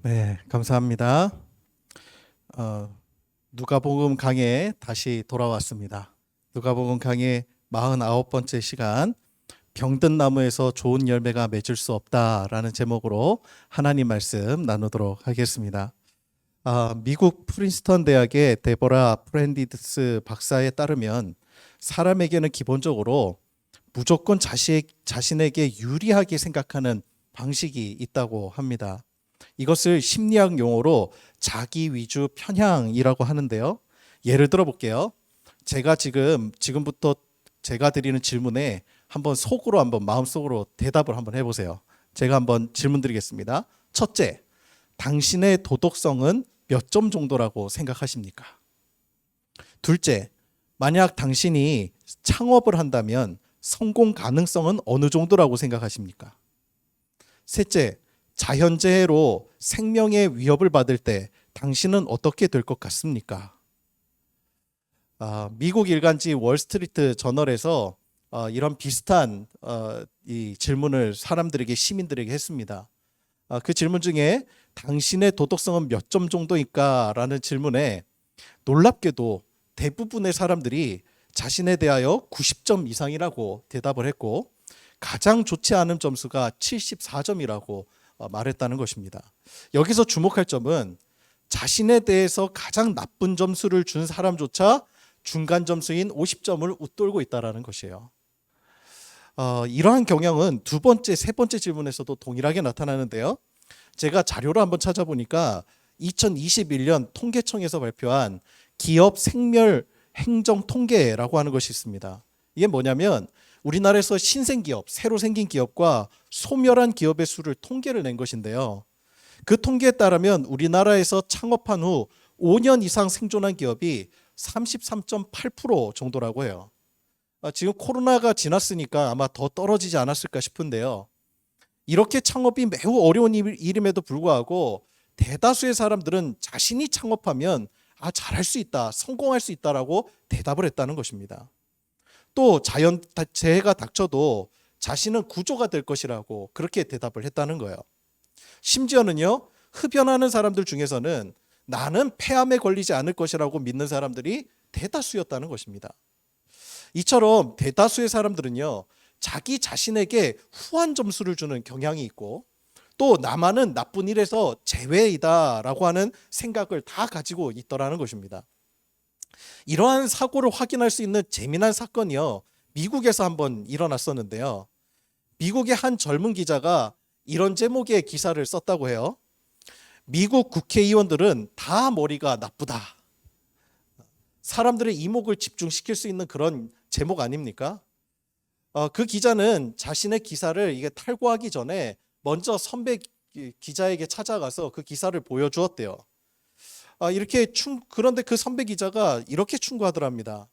네, 감사합니다. 누가복음 강해 다시 돌아왔습니다. 누가복음 강해 49번째 시간, 병든 나무에서 좋은 열매가 맺을 수 없다라는 제목으로 하나님 말씀 나누도록 하겠습니다. 미국 프린스턴 대학의 데보라 프렌디스 박사에 따르면 사람에게는 기본적으로 무조건 자신에게 유리하게 생각하는 방식이 있다고 합니다. 이것을 심리학 용어로 자기 위주 편향이라고 하는데요. 예를 들어 볼게요. 제가 지금부터 제가 드리는 질문에 한번 마음속으로 대답을 한번 해보세요. 제가 한번 질문 드리겠습니다. 첫째, 당신의 도덕성은 몇 점 정도라고 생각하십니까? 둘째, 만약 당신이 창업을 한다면 성공 가능성은 어느 정도라고 생각하십니까? 셋째, 자연재해로 생명의 위협을 받을 때 당신은 어떻게 될 것 같습니까? 미국 일간지 월스트리트 저널에서 이런 비슷한 이 질문을 시민들에게 했습니다. 그 질문 중에 당신의 도덕성은 몇 점 정도일까? 라는 질문에 놀랍게도 대부분의 사람들이 자신에 대하여 90점 이상이라고 대답을 했고, 가장 좋지 않은 점수가 74점이라고 말했다는 것입니다. 여기서 주목할 점은 자신에 대해서 가장 나쁜 점수를 준 사람조차 중간 점수인 50점을 웃돌고 있다는 것이에요. 이러한 경향은 두 번째, 세 번째 질문에서도 동일하게 나타나는데요. 제가 자료를 한번 찾아보니까 2021년 통계청에서 발표한 기업 생멸 행정 통계라고 하는 것이 있습니다. 이게 뭐냐면 우리나라에서 신생기업, 새로 생긴 기업과 소멸한 기업의 수를 통계를 낸 것인데요. 그 통계에 따르면 우리나라에서 창업한 후 5년 이상 생존한 기업이 33.8% 정도라고 해요. 지금 코로나가 지났으니까 아마 더 떨어지지 않았을까 싶은데요. 이렇게 창업이 매우 어려운 일임에도 불구하고 대다수의 사람들은 자신이 창업하면 잘할 수 있다, 성공할 수 있다라고 대답을 했다는 것입니다. 또 자연재해가 닥쳐도 자신은 구조가 될 것이라고 그렇게 대답을 했다는 거예요. 심지어는요, 흡연하는 사람들 중에서는 나는 폐암에 걸리지 않을 것이라고 믿는 사람들이 대다수였다는 것입니다. 이처럼 대다수의 사람들은요, 자기 자신에게 후한 점수를 주는 경향이 있고, 또 나만은 나쁜 일에서 제외이다라고 하는 생각을 다 가지고 있더라는 것입니다. 이러한 사고를 확인할 수 있는 재미난 사건이요, 미국에서 한번 일어났었는데요. 미국의 한 젊은 기자가 이런 제목의 기사를 썼다고 해요. 미국 국회의원들은 다 머리가 나쁘다. 사람들의 이목을 집중시킬 수 있는 그런 제목 아닙니까? 그 기자는 자신의 기사를 이게 탈고하기 전에 먼저 선배 기자에게 찾아가서 그 기사를 보여주었대요. 그런데 그 선배 기자가 이렇게 충고하더랍니다.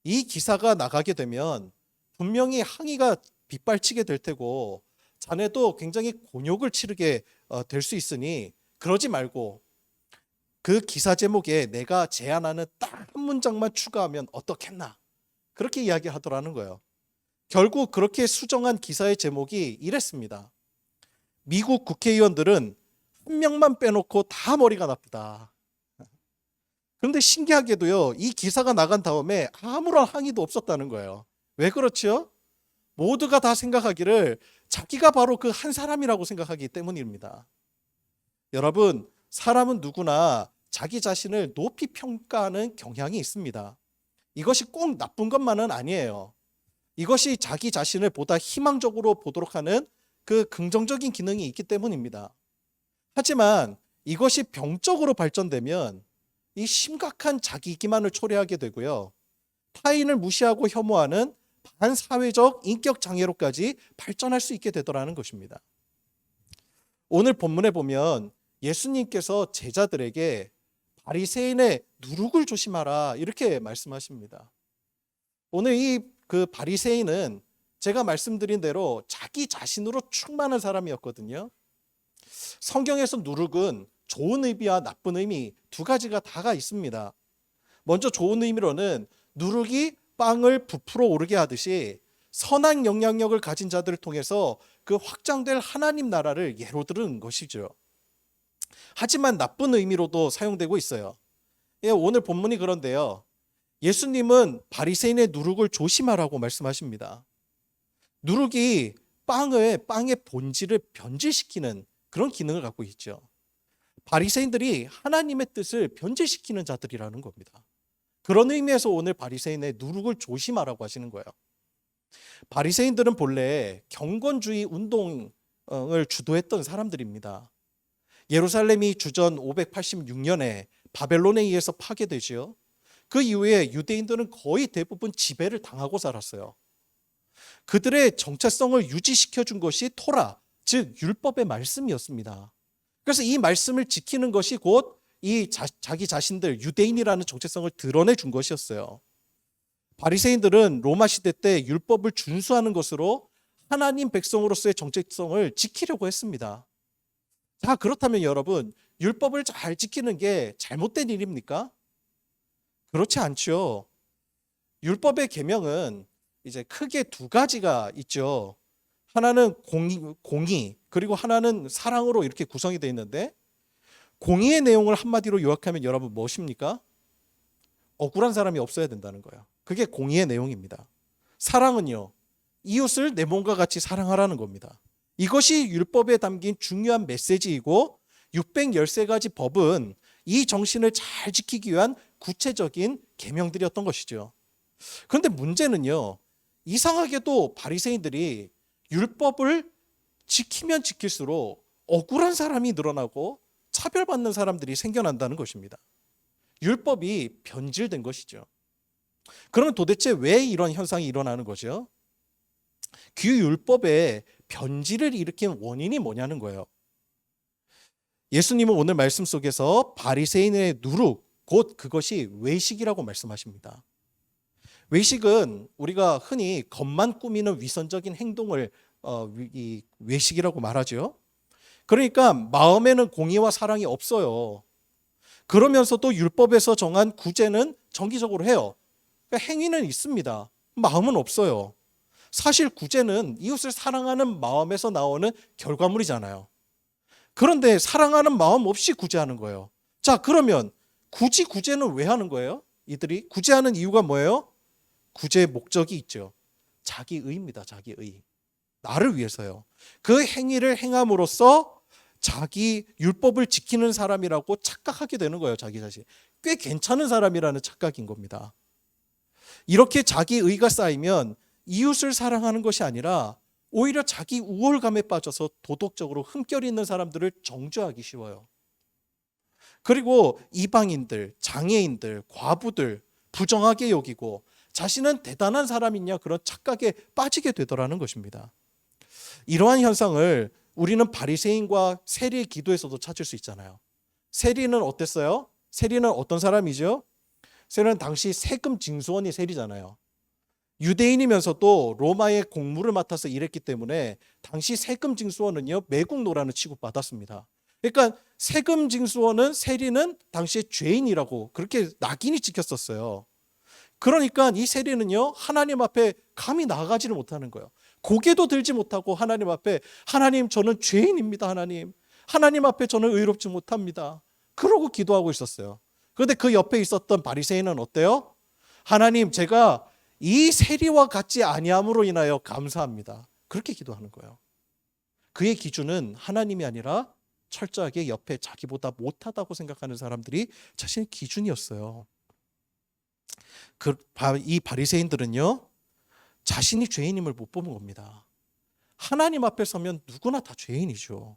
이 기사가 나가게 되면 분명히 항의가 빗발치게 될 테고 자네도 굉장히 곤욕을 치르게 될 수 있으니 그러지 말고 그 기사 제목에 내가 제안하는 딱 한 문장만 추가하면 어떻겠나, 그렇게 이야기하더라는 거예요. 결국 그렇게 수정한 기사의 제목이 이랬습니다. 미국 국회의원들은 한 명만 빼놓고 다 머리가 나쁘다. 그런데 신기하게도요, 이 기사가 나간 다음에 아무런 항의도 없었다는 거예요. 왜 그렇죠? 모두가 다 생각하기를 자기가 바로 그 한 사람이라고 생각하기 때문입니다. 여러분, 사람은 누구나 자기 자신을 높이 평가하는 경향이 있습니다. 이것이 꼭 나쁜 것만은 아니에요. 이것이 자기 자신을 보다 희망적으로 보도록 하는 그 긍정적인 기능이 있기 때문입니다. 하지만 이것이 병적으로 발전되면 이 심각한 자기 기만을 초래하게 되고요, 타인을 무시하고 혐오하는 반사회적 인격 장애로까지 발전할 수 있게 되더라는 것입니다. 오늘 본문에 보면 예수님께서 제자들에게 바리새인의 누룩을 조심하라 이렇게 말씀하십니다. 오늘 그 바리새인은 제가 말씀드린 대로 자기 자신으로 충만한 사람이었거든요. 성경에서 누룩은 좋은 의미와 나쁜 의미 두 가지가 다가 있습니다. 먼저 좋은 의미로는 누룩이 빵을 부풀어 오르게 하듯이 선한 영향력을 가진 자들을 통해서 그 확장될 하나님 나라를 예로 들은 것이죠. 하지만 나쁜 의미로도 사용되고 있어요. 예, 오늘 본문이 그런데요. 예수님은 바리새인의 누룩을 조심하라고 말씀하십니다. 누룩이 빵의 본질을 변질시키는 그런 기능을 갖고 있죠. 바리새인들이 하나님의 뜻을 변질시키는 자들이라는 겁니다. 그런 의미에서 오늘 바리새인의 누룩을 조심하라고 하시는 거예요. 바리새인들은 본래 경건주의 운동을 주도했던 사람들입니다. 예루살렘이 주전 586년에 바벨론에 의해서 파괴되지요. 그 이후에 유대인들은 거의 대부분 지배를 당하고 살았어요. 그들의 정체성을 유지시켜 준 것이 토라, 즉 율법의 말씀이었습니다. 그래서 이 말씀을 지키는 것이 곧 이 자기 자신들 유대인이라는 정체성을 드러내 준 것이었어요. 바리새인들은 로마 시대 때 율법을 준수하는 것으로 하나님 백성으로서의 정체성을 지키려고 했습니다. 자, 그렇다면 여러분, 율법을 잘 지키는 게 잘못된 일입니까? 그렇지 않죠. 율법의 계명은 이제 크게 두 가지가 있죠. 하나는 공의, 그리고 하나는 사랑으로 이렇게 구성이 되어 있는데, 공의의 내용을 한마디로 요약하면 여러분 무엇입니까? 억울한 사람이 없어야 된다는 거예요. 그게 공의의 내용입니다. 사랑은요, 이웃을 내 몸과 같이 사랑하라는 겁니다. 이것이 율법에 담긴 중요한 메시지이고 613가지 법은 이 정신을 잘 지키기 위한 구체적인 계명들이었던 것이죠. 그런데 문제는요, 이상하게도 바리새인들이 율법을 지키면 지킬수록 억울한 사람이 늘어나고 차별받는 사람들이 생겨난다는 것입니다. 율법이 변질된 것이죠. 그러면 도대체 왜 이런 현상이 일어나는 거죠? 그 율법의 변질을 일으킨 원인이 뭐냐는 거예요. 예수님은 오늘 말씀 속에서 바리새인의 누룩, 곧 그것이 외식이라고 말씀하십니다. 외식은 우리가 흔히 겉만 꾸미는 위선적인 행동을 외식이라고 말하죠. 그러니까 마음에는 공의와 사랑이 없어요. 그러면서도 율법에서 정한 구제는 정기적으로 해요. 그러니까 행위는 있습니다. 마음은 없어요. 사실 구제는 이웃을 사랑하는 마음에서 나오는 결과물이잖아요. 그런데 사랑하는 마음 없이 구제하는 거예요. 자, 그러면 굳이 구제는 왜 하는 거예요? 이들이 구제하는 이유가 뭐예요? 구제의 목적이 있죠. 자기의입니다. 자기의. 나를 위해서요. 그 행위를 행함으로써 자기 율법을 지키는 사람이라고 착각하게 되는 거예요. 자기 자신. 꽤 괜찮은 사람이라는 착각인 겁니다. 이렇게 자기의가 쌓이면 이웃을 사랑하는 것이 아니라 오히려 자기 우월감에 빠져서 도덕적으로 흠결 있는 사람들을 정죄하기 쉬워요. 그리고 이방인들, 장애인들, 과부들 부정하게 여기고 자신은 대단한 사람이냐 그런 착각에 빠지게 되더라는 것입니다. 이러한 현상을 우리는 바리새인과 세리의 기도에서도 찾을 수 있잖아요. 세리는 어땠어요? 세리는 어떤 사람이죠? 세리는 당시 세금 징수원이 세리잖아요. 유대인이면서도 로마의 공무를 맡아서 일했기 때문에 당시 세금 징수원은요, 매국노라는 취급받았습니다. 그러니까 세금 징수원은 세리는 당시에 죄인이라고 그렇게 낙인이 찍혔었어요. 그러니까 이 세리는요, 하나님 앞에 감히 나아가지를 못하는 거예요. 고개도 들지 못하고 하나님 앞에, 하나님 저는 죄인입니다. 하나님 앞에 저는 의롭지 못합니다. 그러고 기도하고 있었어요. 그런데 그 옆에 있었던 바리새인은 어때요? 하나님, 제가 이 세리와 같지 아니함으로 인하여 감사합니다. 그렇게 기도하는 거예요. 그의 기준은 하나님이 아니라 철저하게 옆에 자기보다 못하다고 생각하는 사람들이 자신의 기준이었어요. 이 바리새인들은요, 자신이 죄인임을 못 보는 겁니다. 하나님 앞에 서면 누구나 다 죄인이죠.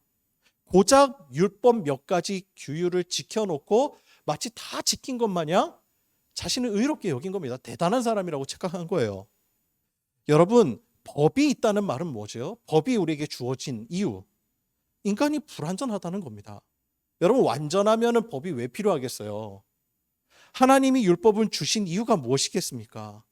고작 율법 몇 가지 규율을 지켜놓고 마치 다 지킨 것 마냥 자신을 의롭게 여긴 겁니다. 대단한 사람이라고 착각한 거예요. 여러분, 법이 있다는 말은 뭐죠? 법이 우리에게 주어진 이유. 인간이 불완전하다는 겁니다. 여러분, 완전하면 법이 왜 필요하겠어요? 하나님이 율법을 주신 이유가 무엇이겠습니까?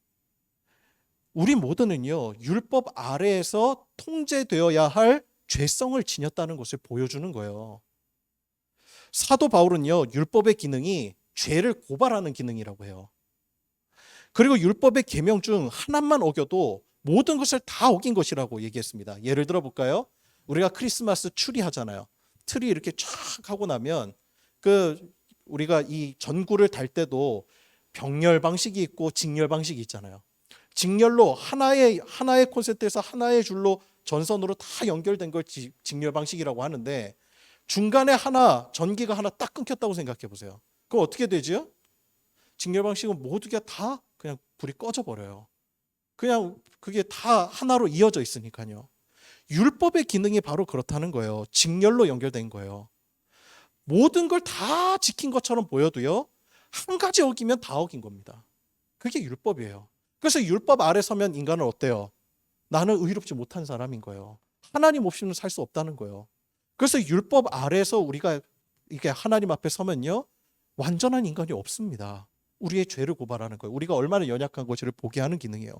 우리 모두는요, 율법 아래에서 통제되어야 할 죄성을 지녔다는 것을 보여주는 거예요. 사도 바울은요, 율법의 기능이 죄를 고발하는 기능이라고 해요. 그리고 율법의 계명 중 하나만 어겨도 모든 것을 다 어긴 것이라고 얘기했습니다. 예를 들어 볼까요? 우리가 크리스마스 추리하잖아요. 틀이 이렇게 쫙 하고 나면 그 우리가 이 전구를 달 때도 병렬 방식이 있고 직렬 방식이 있잖아요. 직렬로 하나의 콘센트에서 하나의 줄로 전선으로 다 연결된 걸 직렬 방식이라고 하는데, 중간에 하나 전기가 하나 딱 끊겼다고 생각해 보세요. 그럼 어떻게 되죠? 직렬 방식은 모두가 다 그냥 불이 꺼져 버려요. 그냥 그게 다 하나로 이어져 있으니까요. 율법의 기능이 바로 그렇다는 거예요. 직렬로 연결된 거예요. 모든 걸 다 지킨 것처럼 보여도요, 한 가지 어기면 다 어긴 겁니다. 그게 율법이에요. 그래서 율법 아래 서면 인간은 어때요? 나는 의롭지 못한 사람인 거예요. 하나님 없이는 살 수 없다는 거예요. 그래서 율법 아래에서 우리가 이게 하나님 앞에 서면요, 완전한 인간이 없습니다. 우리의 죄를 고발하는 거예요. 우리가 얼마나 연약한 것을 보게 하는 기능이에요.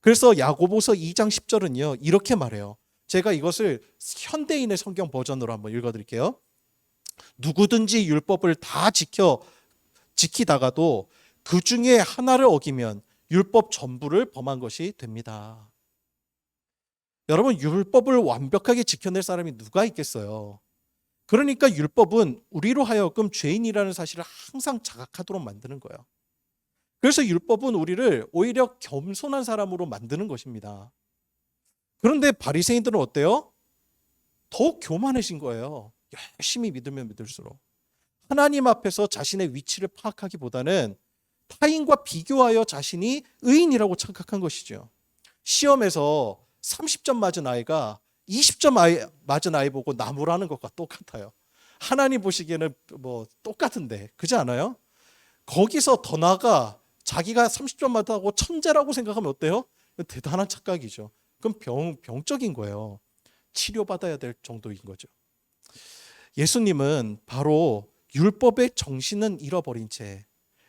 그래서 야고보서 2장 10절은요 이렇게 말해요. 제가 이것을 현대인의 성경 버전으로 한번 읽어드릴게요. 누구든지 율법을 다 지키다가도 그 중에 하나를 어기면 율법 전부를 범한 것이 됩니다. 여러분, 율법을 완벽하게 지켜낼 사람이 누가 있겠어요? 그러니까 율법은 우리로 하여금 죄인이라는 사실을 항상 자각하도록 만드는 거예요. 그래서 율법은 우리를 오히려 겸손한 사람으로 만드는 것입니다. 그런데 바리새인들은 어때요? 더욱 교만해진 거예요. 열심히 믿으면 믿을수록. 하나님 앞에서 자신의 위치를 파악하기보다는 타인과 비교하여 자신이 의인이라고 착각한 것이죠. 시험에서 30점 맞은 아이가 20점 맞은 아이 보고 나무라는 것과 똑같아요. 하나님 보시기에는 뭐 똑같은데, 그렇지 않아요? 거기서 더 나아가 자기가 30점 맞다고 천재라고 생각하면 어때요? 대단한 착각이죠. 그럼 병적인 거예요. 치료받아야 될 정도인 거죠. 예수님은 바로 율법의 정신은 잃어버린 채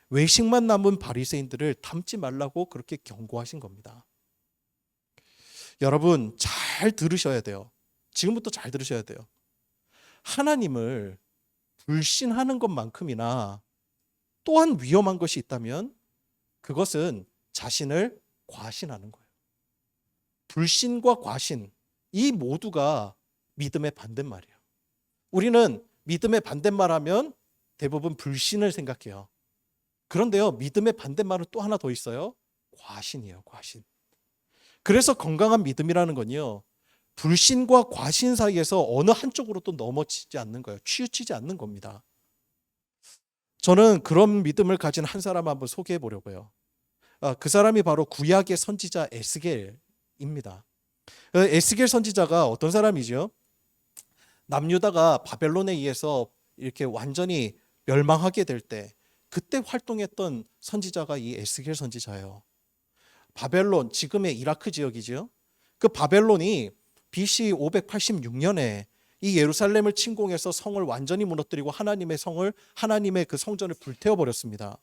외식만 남은 바리새인들을 닮지 말라고 그렇게 경고하신 겁니다. 여러분, 잘 들으셔야 돼요. 지금부터 잘 들으셔야 돼요. 하나님을 불신하는 것만큼이나 또한 위험한 것이 있다면 그것은 자신을 과신하는 거예요. 불신과 과신, 이 모두가 믿음의 반대말이에요. 우리는 믿음의 반대말하면 대부분 불신을 생각해요. 그런데요, 믿음의 반대말은 또 하나 더 있어요. 과신이에요, 과신. 그래서 건강한 믿음이라는 건요, 불신과 과신 사이에서 어느 한쪽으로 또 넘어지지 않는 거예요. 치우치지 않는 겁니다. 저는 그런 믿음을 가진 한 사람 한번 소개해 보려고요. 그 사람이 바로 구약의 선지자 에스겔입니다. 에스겔 선지자가 어떤 사람이죠? 남유다가 바벨론에 의해서 이렇게 완전히 멸망하게 될 때, 그때 활동했던 선지자가 이 에스겔 선지자예요. 바벨론, 지금의 이라크 지역이죠. 그 바벨론이 BC 586년에 이 예루살렘을 침공해서 성을 완전히 무너뜨리고 하나님의 그 성전을 불태워 버렸습니다.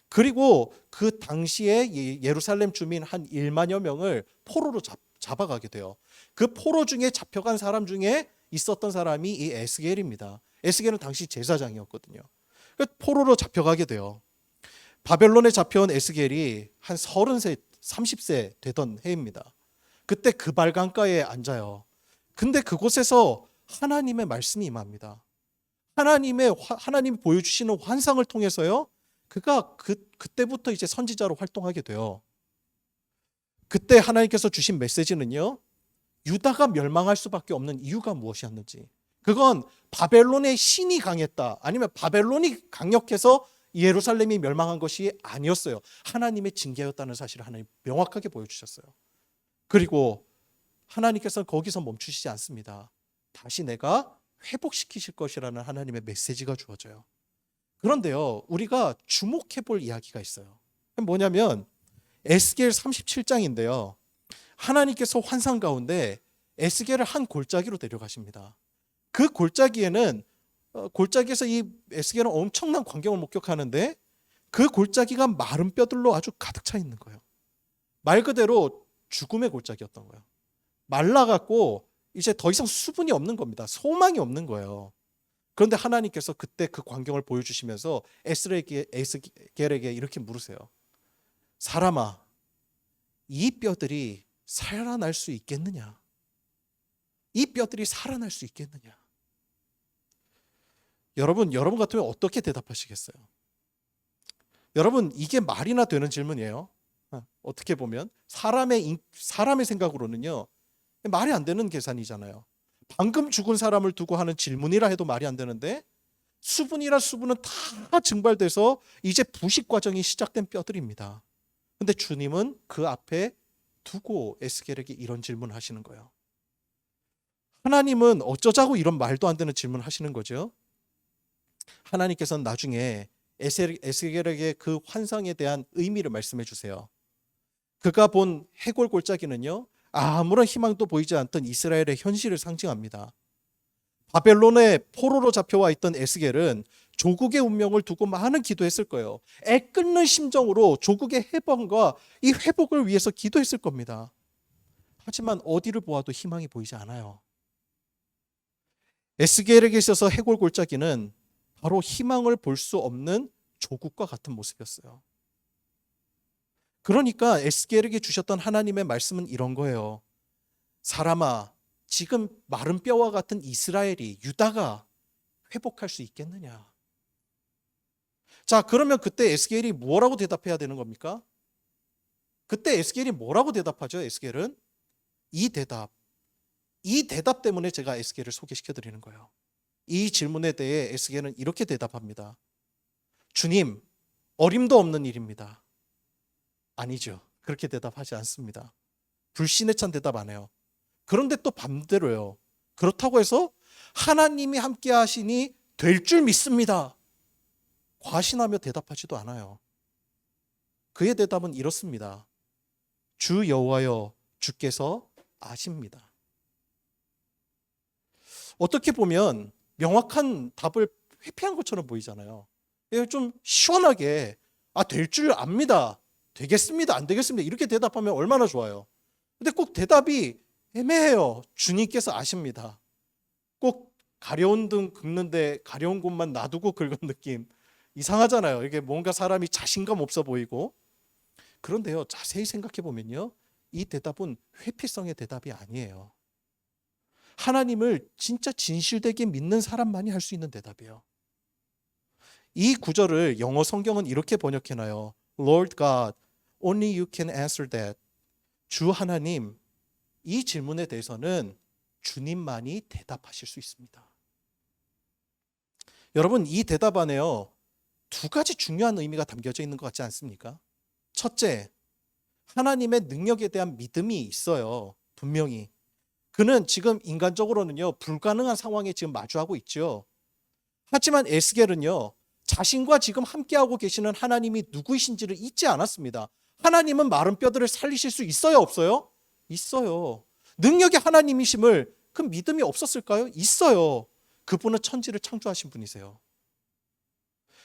그리고 그 당시에 예루살렘 주민 한 1만여 명을 포로로 잡아가게 돼요. 그 포로 중에 잡혀간 사람 중에 있었던 사람이 이 에스겔입니다. 에스겔은 당시 제사장이었거든요. 포로로 잡혀가게 돼요. 바벨론에 잡혀온 에스겔이 한 30세, 30세 되던 해입니다. 그때 그 발강가에 앉아요. 근데 그곳에서 하나님의 말씀이 임합니다. 하나님이 보여주시는 환상을 통해서요, 그가 그때부터 이제 선지자로 활동하게 돼요. 그때 하나님께서 주신 메시지는요, 유다가 멸망할 수밖에 없는 이유가 무엇이었는지, 그건 바벨론의 신이 강했다, 아니면 바벨론이 강력해서 예루살렘이 멸망한 것이 아니었어요. 하나님의 징계였다는 사실을 하나님 명확하게 보여주셨어요. 그리고 하나님께서는 거기서 멈추시지 않습니다. 다시 내가 회복시키실 것이라는 하나님의 메시지가 주어져요. 그런데요, 우리가 주목해 볼 이야기가 있어요. 뭐냐면 에스겔 37장인데요. 하나님께서 환상 가운데 에스겔을 한 골짜기로 데려가십니다. 그 골짜기에서 이 에스겔은 엄청난 광경을 목격하는데, 그 골짜기가 마른 뼈들로 아주 가득 차 있는 거예요. 말 그대로 죽음의 골짜기였던 거예요. 말라갖고 이제 더 이상 수분이 없는 겁니다. 소망이 없는 거예요. 그런데 하나님께서 그때 그 광경을 보여주시면서 에스겔에게 이렇게 물으세요. 사람아, 이 뼈들이 살아날 수 있겠느냐? 이 뼈들이 살아날 수 있겠느냐? 여러분 같으면 어떻게 대답하시겠어요? 여러분, 이게 말이나 되는 질문이에요. 어떻게 보면 사람의 생각으로는요, 말이 안 되는 계산이잖아요. 방금 죽은 사람을 두고 하는 질문이라 해도 말이 안 되는데, 수분은 다 증발돼서 이제 부식 과정이 시작된 뼈들입니다. 근데 주님은 그 앞에 두고 에스겔에게 이런 질문을 하시는 거예요. 하나님은 어쩌자고 이런 말도 안 되는 질문을 하시는 거죠. 하나님께서는 나중에 에스겔에게 그 환상에 대한 의미를 말씀해 주세요. 그가 본 해골 골짜기는요, 아무런 희망도 보이지 않던 이스라엘의 현실을 상징합니다. 바벨론의 포로로 잡혀와 있던 에스겔은 조국의 운명을 두고 많은 기도했을 거예요. 애끓는 심정으로 조국의 해방과 이 회복을 위해서 기도했을 겁니다. 하지만 어디를 보아도 희망이 보이지 않아요. 에스겔에게 있어서 해골 골짜기는 바로 희망을 볼 수 없는 조국과 같은 모습이었어요. 그러니까 에스겔에게 주셨던 하나님의 말씀은 이런 거예요. 사람아, 지금 마른 뼈와 같은 이스라엘이, 유다가 회복할 수 있겠느냐? 자, 그러면 그때 에스겔이 뭐라고 대답해야 되는 겁니까? 그때 에스겔이 뭐라고 대답하죠? 에스겔은 이 대답 때문에 제가 에스겔을 소개시켜 드리는 거예요. 이 질문에 대해 에스겔은 이렇게 대답합니다. 주님, 어림도 없는 일입니다. 아니죠. 그렇게 대답하지 않습니다. 불신에 찬 대답 안 해요. 그런데 또 반대로요. 그렇다고 해서 하나님이 함께 하시니 될 줄 믿습니다. 과신하며 대답하지도 않아요. 그의 대답은 이렇습니다. 주 여호와여, 주께서 아십니다. 어떻게 보면 명확한 답을 회피한 것처럼 보이잖아요. 좀 시원하게 될 줄 압니다. 되겠습니다. 안 되겠습니다. 이렇게 대답하면 얼마나 좋아요. 근데 꼭 대답이 애매해요. 주님께서 아십니다. 꼭 가려운 등 긁는데 가려운 곳만 놔두고 긁은 느낌. 이상하잖아요. 이게 뭔가 사람이 자신감 없어 보이고. 그런데요, 자세히 생각해 보면요, 이 대답은 회피성의 대답이 아니에요. 하나님을 진짜 진실되게 믿는 사람만이 할 수 있는 대답이에요. 이 구절을 영어 성경은 이렇게 번역해놔요. Lord God, only you can answer that. 주 하나님, 이 질문에 대해서는 주님만이 대답하실 수 있습니다. 여러분, 이 대답 안에요, 두 가지 중요한 의미가 담겨져 있는 것 같지 않습니까? 첫째, 하나님의 능력에 대한 믿음이 있어요. 분명히. 그는 지금 인간적으로는요, 불가능한 상황에 지금 마주하고 있죠. 하지만 에스겔은요, 자신과 지금 함께하고 계시는 하나님이 누구이신지를 잊지 않았습니다. 하나님은 마른 뼈들을 살리실 수 있어요, 없어요? 있어요. 능력이 하나님이심을 그 믿음이 없었을까요? 있어요. 그분은 천지를 창조하신 분이세요.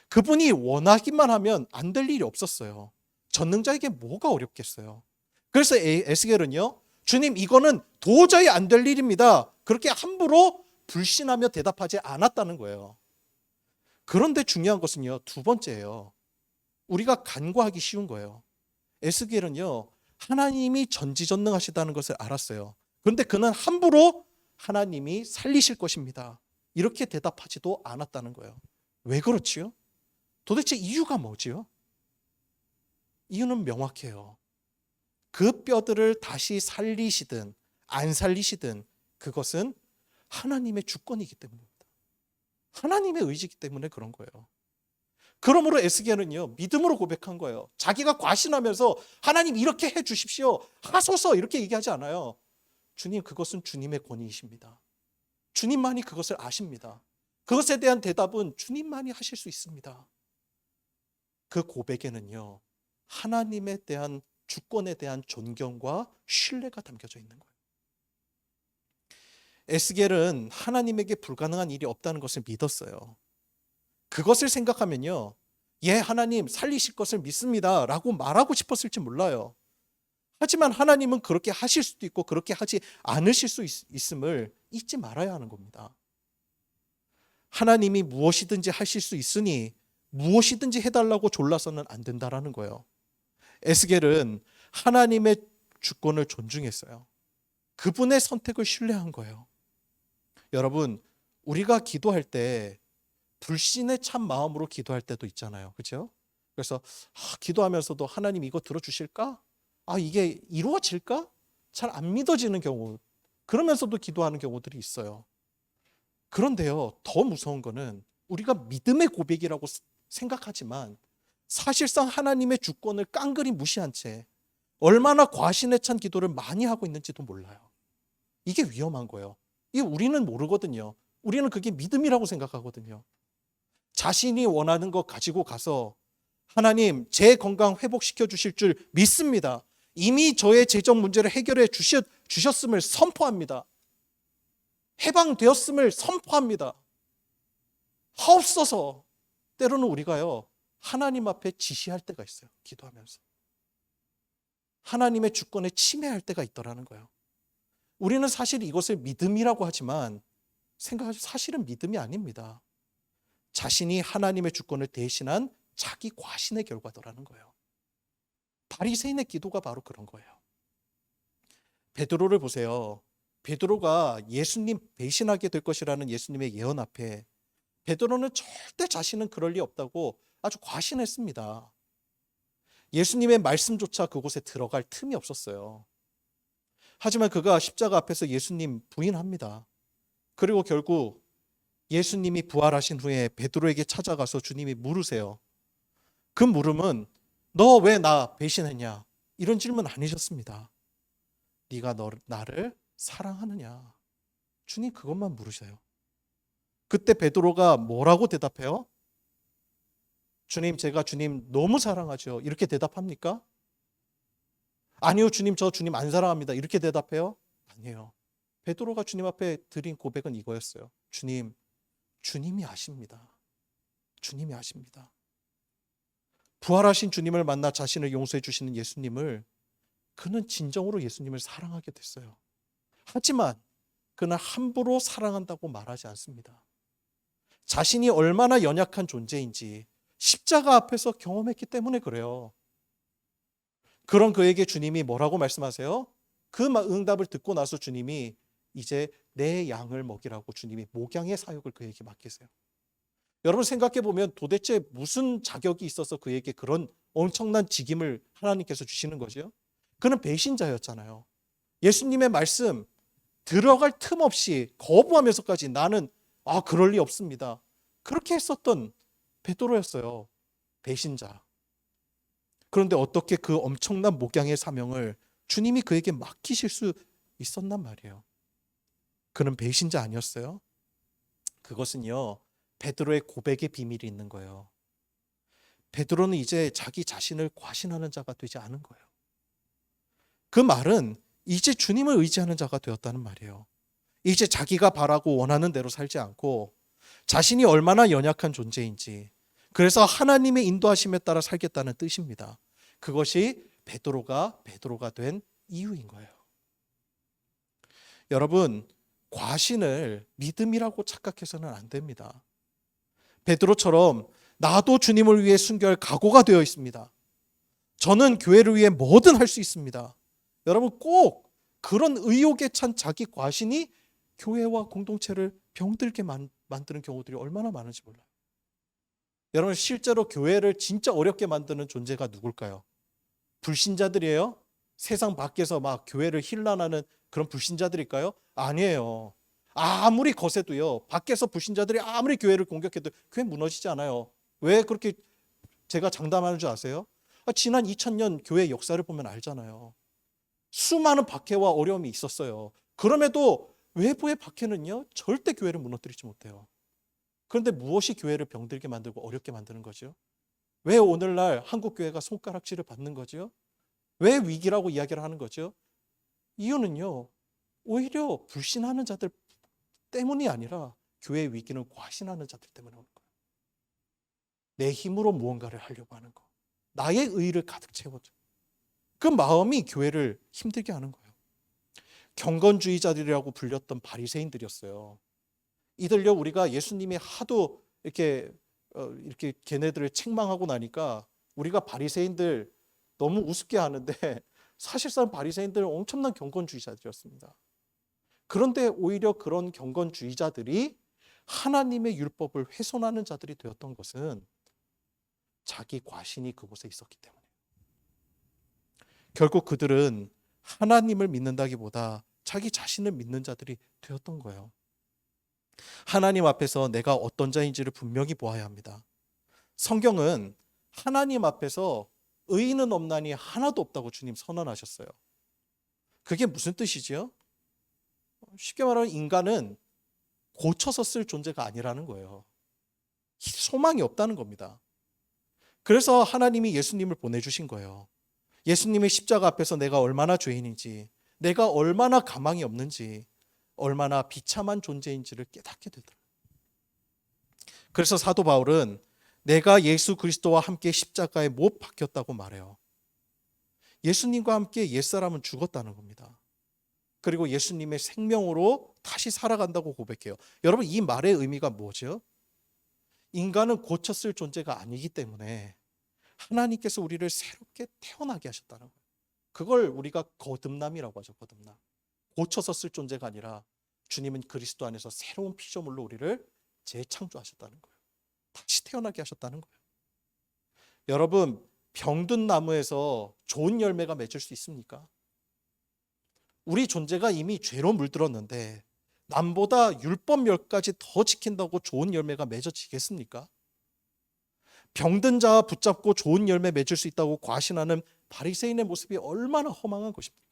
그분이 원하기만 하면 안 될 일이 없었어요. 전능자에게 뭐가 어렵겠어요. 그래서 에스겔은요, 주님, 이거는 도저히 안 될 일입니다. 그렇게 함부로 불신하며 대답하지 않았다는 거예요. 그런데 중요한 것은요, 두 번째예요. 우리가 간과하기 쉬운 거예요. 에스겔은요, 하나님이 전지전능하시다는 것을 알았어요. 그런데 그는 함부로 하나님이 살리실 것입니다. 이렇게 대답하지도 않았다는 거예요. 왜 그렇지요? 도대체 이유가 뭐지요? 이유는 명확해요. 그 뼈들을 다시 살리시든 안 살리시든 그것은 하나님의 주권이기 때문입니다. 하나님의 의지이기 때문에 그런 거예요. 그러므로 에스겔은요, 믿음으로 고백한 거예요. 자기가 과신하면서 하나님 이렇게 해 주십시오, 하소서, 이렇게 얘기하지 않아요. 주님, 그것은 주님의 권위이십니다. 주님만이 그것을 아십니다. 그것에 대한 대답은 주님만이 하실 수 있습니다. 그 고백에는요, 하나님에 대한 주권에 대한 존경과 신뢰가 담겨져 있는 거예요. 에스겔은 하나님에게 불가능한 일이 없다는 것을 믿었어요. 그것을 생각하면요, 예, 하나님 살리실 것을 믿습니다 라고 말하고 싶었을지 몰라요. 하지만 하나님은 그렇게 하실 수도 있고 그렇게 하지 않으실 수 있음을 잊지 말아야 하는 겁니다. 하나님이 무엇이든지 하실 수 있으니 무엇이든지 해달라고 졸라서는 안 된다라는 거예요. 에스겔은 하나님의 주권을 존중했어요. 그분의 선택을 신뢰한 거예요. 여러분, 우리가 기도할 때 불신의 참 마음으로 기도할 때도 있잖아요. 그렇죠? 그래서 기도하면서도 하나님 이거 들어주실까? 이게 이루어질까? 잘 안 믿어지는 경우, 그러면서도 기도하는 경우들이 있어요. 그런데요, 더 무서운 거는 우리가 믿음의 고백이라고 생각하지만 사실상 하나님의 주권을 깡그리 무시한 채 얼마나 과신에 찬 기도를 많이 하고 있는지도 몰라요. 이게 위험한 거예요. 이게 우리는 모르거든요. 우리는 그게 믿음이라고 생각하거든요. 자신이 원하는 거 가지고 가서 하나님 제 건강 회복시켜 주실 줄 믿습니다. 이미 저의 재정 문제를 해결해 주셨음을 선포합니다. 해방되었음을 선포합니다. 하옵소서. 때로는 우리가요, 하나님 앞에 지시할 때가 있어요. 기도하면서. 하나님의 주권에 침해할 때가 있더라는 거예요. 우리는 사실 이것을 믿음이라고 하지만 생각하죠. 사실은 믿음이 아닙니다. 자신이 하나님의 주권을 대신한 자기 과신의 결과더라는 거예요. 바리새인의 기도가 바로 그런 거예요. 베드로를 보세요. 베드로가 예수님 배신하게 될 것이라는 예수님의 예언 앞에 베드로는 절대 자신은 그럴 리 없다고 아주 과신했습니다. 예수님의 말씀조차 그곳에 들어갈 틈이 없었어요. 하지만 그가 십자가 앞에서 예수님 부인합니다. 그리고 결국 예수님이 부활하신 후에 베드로에게 찾아가서 주님이 물으세요. 그 물음은 너 왜 나 배신했냐? 이런 질문 아니셨습니다. 네가 나를 사랑하느냐? 주님 그것만 물으셔요. 그때 베드로가 뭐라고 대답해요? 주님, 제가 주님 너무 사랑하죠. 이렇게 대답합니까? 아니요, 주님, 저 주님 안 사랑합니다. 이렇게 대답해요? 아니에요. 베드로가 주님 앞에 드린 고백은 이거였어요. 주님, 주님이 아십니다. 주님이 아십니다. 부활하신 주님을 만나 자신을 용서해 주시는 예수님을, 그는 진정으로 예수님을 사랑하게 됐어요. 하지만 그는 함부로 사랑한다고 말하지 않습니다. 자신이 얼마나 연약한 존재인지 십자가 앞에서 경험했기 때문에 그래요. 그런 그에게 주님이 뭐라고 말씀하세요? 그 응답을 듣고 나서 주님이 이제 내 양을 먹이라고 주님이 목양의 사역을 그에게 맡기세요. 여러분 생각해 보면 도대체 무슨 자격이 있어서 그에게 그런 엄청난 직임을 하나님께서 주시는 거죠? 그는 배신자였잖아요. 예수님의 말씀 들어갈 틈 없이 거부하면서까지 나는 그럴 리 없습니다. 그렇게 했었던 베드로였어요. 배신자. 그런데 어떻게 그 엄청난 목양의 사명을 주님이 그에게 맡기실 수 있었단 말이에요. 그는 배신자 아니었어요? 그것은요, 베드로의 고백의 비밀이 있는 거예요. 베드로는 이제 자기 자신을 과신하는 자가 되지 않은 거예요. 그 말은 이제 주님을 의지하는 자가 되었다는 말이에요. 이제 자기가 바라고 원하는 대로 살지 않고 자신이 얼마나 연약한 존재인지, 그래서 하나님의 인도하심에 따라 살겠다는 뜻입니다. 그것이 베드로가 된 이유인 거예요. 여러분, 과신을 믿음이라고 착각해서는 안 됩니다. 베드로처럼 나도 주님을 위해 순교할 각오가 되어 있습니다. 저는 교회를 위해 뭐든 할 수 있습니다. 여러분 꼭 그런 의욕에 찬 자기 과신이 교회와 공동체를 병들게 만드는 경우들이 얼마나 많은지 몰라요. 여러분 실제로 교회를 진짜 어렵게 만드는 존재가 누굴까요? 불신자들이에요? 세상 밖에서 막 교회를 힐난하는 그런 불신자들일까요? 아니에요. 아무리 거세도요, 밖에서 불신자들이 아무리 교회를 공격해도 교회 무너지지 않아요. 왜 그렇게 제가 장담하는 줄 아세요? 지난 2000년 교회 역사를 보면 알잖아요. 수많은 박해와 어려움이 있었어요. 그럼에도 외부의 박해는요 절대 교회를 무너뜨리지 못해요. 그런데 무엇이 교회를 병들게 만들고 어렵게 만드는 거죠? 왜 오늘날 한국 교회가 손가락질을 받는 거죠? 왜 위기라고 이야기를 하는 거죠? 이유는요, 오히려 불신하는 자들 때문이 아니라 교회의 위기는 과신하는 자들 때문에 오는 거예요. 내 힘으로 무언가를 하려고 하는 거, 나의 의의를 가득 채워줘. 그 마음이 교회를 힘들게 하는 거예요. 경건주의자들이라고 불렸던 바리새인들이었어요. 이들요, 우리가 예수님이 하도 이렇게 걔네들을 책망하고 나니까 우리가 바리새인들 너무 우습게 하는데 사실상 바리새인들은 엄청난 경건주의자들이었습니다. 그런데 오히려 그런 경건주의자들이 하나님의 율법을 훼손하는 자들이 되었던 것은 자기 과신이 그곳에 있었기 때문에. 결국 그들은 하나님을 믿는다기보다 자기 자신을 믿는 자들이 되었던 거예요. 하나님 앞에서 내가 어떤 자인지를 분명히 보아야 합니다. 성경은 하나님 앞에서 의인은 없나니 하나도 없다고 주님 선언하셨어요. 그게 무슨 뜻이지요? 쉽게 말하면 인간은 고쳐서 쓸 존재가 아니라는 거예요. 소망이 없다는 겁니다. 그래서 하나님이 예수님을 보내주신 거예요. 예수님의 십자가 앞에서 내가 얼마나 죄인인지, 내가 얼마나 가망이 없는지, 얼마나 비참한 존재인지를 깨닫게 되더라고요. 그래서 사도 바울은 내가 예수 그리스도와 함께 십자가에 못 박혔다고 말해요. 예수님과 함께 옛사람은 죽었다는 겁니다. 그리고 예수님의 생명으로 다시 살아간다고 고백해요. 여러분, 이 말의 의미가 뭐죠? 인간은 고쳤을 존재가 아니기 때문에 하나님께서 우리를 새롭게 태어나게 하셨다는 거예요. 그걸 우리가 거듭남이라고 하죠. 거듭남. 고쳐서 쓸 존재가 아니라 주님은 그리스도 안에서 새로운 피조물로 우리를 재창조하셨다는 거예요. 다시 태어나게 하셨다는 거예요. 여러분, 병든 나무에서 좋은 열매가 맺을 수 있습니까? 우리 존재가 이미 죄로 물들었는데 남보다 율법 10가지 더 지킨다고 좋은 열매가 맺어지겠습니까? 병든 자 붙잡고 좋은 열매 맺을 수 있다고 과신하는 바리새인의 모습이 얼마나 허망한 것입니까?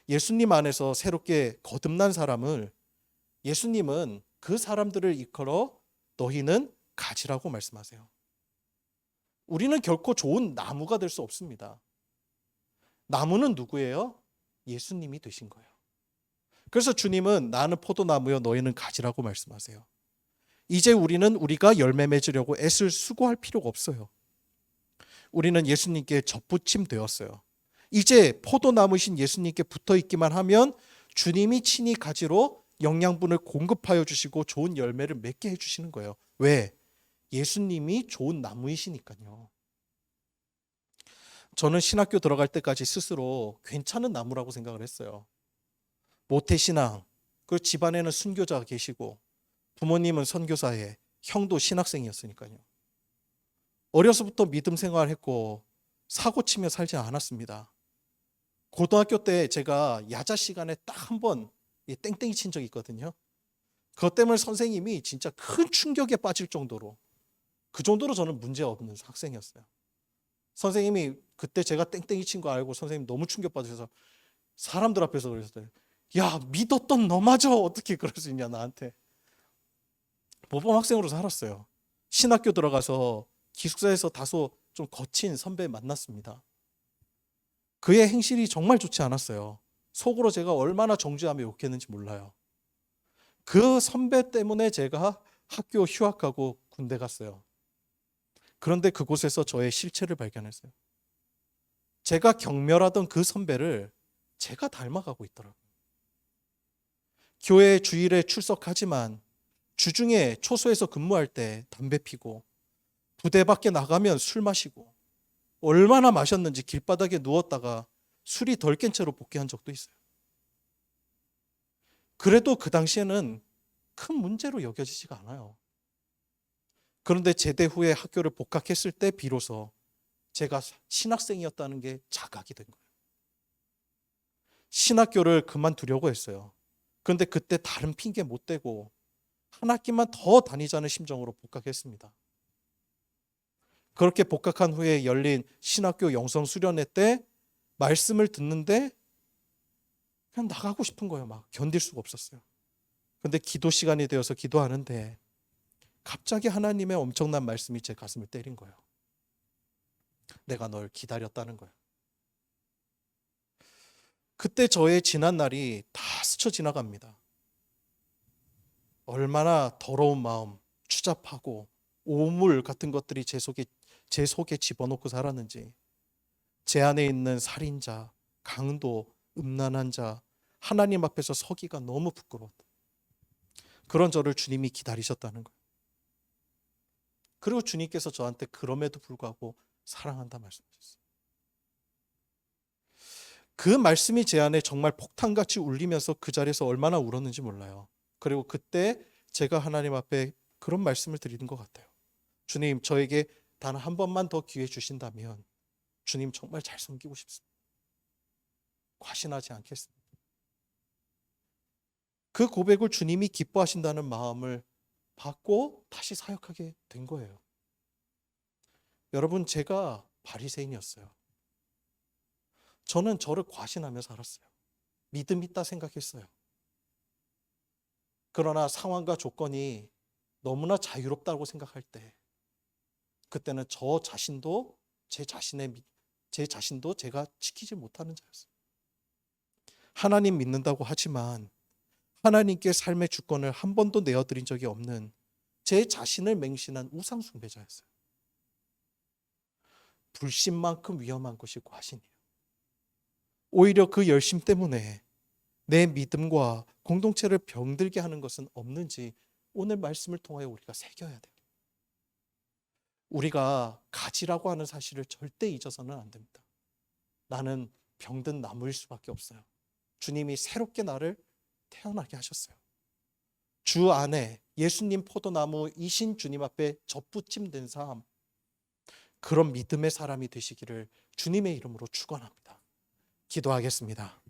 예수님 안에서 새롭게 거듭난 사람을 예수님은 그 사람들을 일컬어 너희는 가지라고 말씀하세요. 우리는 결코 좋은 나무가 될 수 없습니다. 나무는 누구예요? 예수님이 되신 거예요. 그래서 주님은 나는 포도나무요 너희는 가지라고 말씀하세요. 이제 우리는 우리가 열매 맺으려고 애쓸 수고할 필요가 없어요. 우리는 예수님께 접붙임 되었어요. 이제 포도나무신 예수님께 붙어 있기만 하면 주님이 친히 가지로 영양분을 공급하여 주시고 좋은 열매를 맺게 해주시는 거예요. 왜? 예수님이 좋은 나무이시니까요. 저는 신학교 들어갈 때까지 스스로 괜찮은 나무라고 생각을 했어요. 모태신앙, 그 집안에는 순교자가 계시고 부모님은 선교사에, 형도 신학생이었으니까요. 어려서부터 믿음 생활했고 사고 치며 살지 않았습니다. 고등학교 때 제가 야자 시간에 딱 한 번 땡땡이 친 적이 있거든요. 그것 때문에 선생님이 진짜 큰 충격에 빠질 정도로, 그 정도로 저는 문제 없는 학생이었어요. 선생님이 그때 제가 땡땡이 친 거 알고 선생님 너무 충격받으셔서 사람들 앞에서 그러셨어요. 야, 믿었던 너마저 어떻게 그럴 수 있냐 나한테. 모범 학생으로 살았어요. 신학교 들어가서 기숙사에서 다소 좀 거친 선배 만났습니다. 그의 행실이 정말 좋지 않았어요. 속으로 제가 얼마나 정죄하며 욕했는지 몰라요. 그 선배 때문에 제가 학교 휴학하고 군대 갔어요. 그런데 그곳에서 저의 실체를 발견했어요. 제가 경멸하던 그 선배를 제가 닮아가고 있더라고요. 교회 주일에 출석하지만 주중에 초소에서 근무할 때 담배 피고 부대 밖에 나가면 술 마시고 얼마나 마셨는지 길바닥에 누웠다가 술이 덜 깬 채로 복귀한 적도 있어요. 그래도 그 당시에는 큰 문제로 여겨지지가 않아요. 그런데 제대 후에 학교를 복학했을 때 비로소 제가 신학생이었다는 게 자각이 된 거예요. 신학교를 그만두려고 했어요. 그런데 그때 다른 핑계 못 대고 한 학기만 더 다니자는 심정으로 복학했습니다. 그렇게 복학한 후에 열린 신학교 영성 수련회 때 말씀을 듣는데 그냥 나가고 싶은 거예요. 막 견딜 수가 없었어요. 그런데 기도 시간이 되어서 기도하는데 갑자기 하나님의 엄청난 말씀이 제 가슴을 때린 거예요. 내가 널 기다렸다는 거예요. 그때 저의 지난 날이 다 스쳐 지나갑니다. 얼마나 더러운 마음, 추잡하고 오물 같은 것들이 제 속에 집어넣고 살았는지, 제 안에 있는 살인자, 강도, 음란한 자, 하나님 앞에서 서기가 너무 부끄러웠다. 그런 저를 주님이 기다리셨다는 거예요. 그리고 주님께서 저한테 그럼에도 불구하고 사랑한다 말씀하셨어요. 그 말씀이 제 안에 정말 폭탄같이 울리면서 그 자리에서 얼마나 울었는지 몰라요. 그리고 그때 제가 하나님 앞에 그런 말씀을 드리는 것 같아요. 주님, 저에게 단 한 번만 더 기회 주신다면 주님 정말 잘 섬기고 싶습니다. 과신하지 않겠습니다. 그 고백을 주님이 기뻐하신다는 마음을 받고 다시 사역하게 된 거예요. 여러분, 제가 바리새인이었어요. 저는 저를 과신하며 살았어요. 믿음 있다 생각했어요. 그러나 상황과 조건이 너무나 자유롭다고 생각할 때, 그때는 제 자신도 제가 지키지 못하는 자였어요. 하나님 믿는다고 하지만 하나님께 삶의 주권을 한 번도 내어드린 적이 없는 제 자신을 맹신한 우상 숭배자였어요. 불신만큼 위험한 것이 과신이에요. 오히려 그 열심 때문에 내 믿음과 공동체를 병들게 하는 것은 없는지 오늘 말씀을 통하여 우리가 새겨야 돼요. 우리가 가지라고 하는 사실을 절대 잊어서는 안 됩니다. 나는 병든 나무일 수밖에 없어요. 주님이 새롭게 나를 태어나게 하셨어요. 주 안에 예수님 포도나무이신 주님 앞에 접붙임된 삶, 그런 믿음의 사람이 되시기를 주님의 이름으로 축원합니다. 기도하겠습니다.